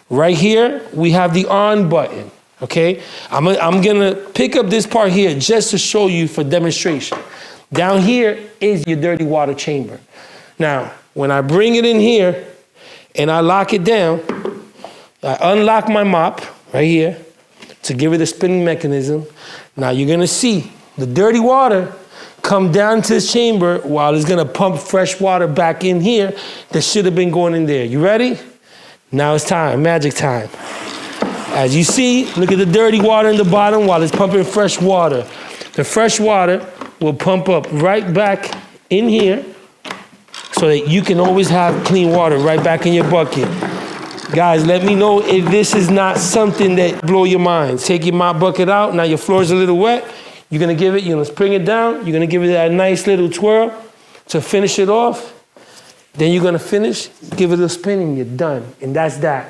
Right here, we have the on button, okay? I'm gonna pick up this part here just to show you for demonstration. Down here is your dirty water chamber. Now, when I bring it in here and I lock it down, I unlock my mop right here to give it a spinning mechanism. Now you're gonna see the dirty water come down to this chamber while it's gonna pump fresh water back in here that should have been going in there. You ready? Now it's time, magic time. As you see, look at the dirty water in the bottom while it's pumping fresh water. The fresh water will pump up right back in here so that you can always have clean water right back in your bucket. Guys, let me know if this is not something that blow your mind. Take your mop bucket out, now your floor is a little wet. You're gonna bring it down, you're gonna give it that nice little twirl to finish it off. Then you're gonna finish, give it a spin and you're done. And that's that.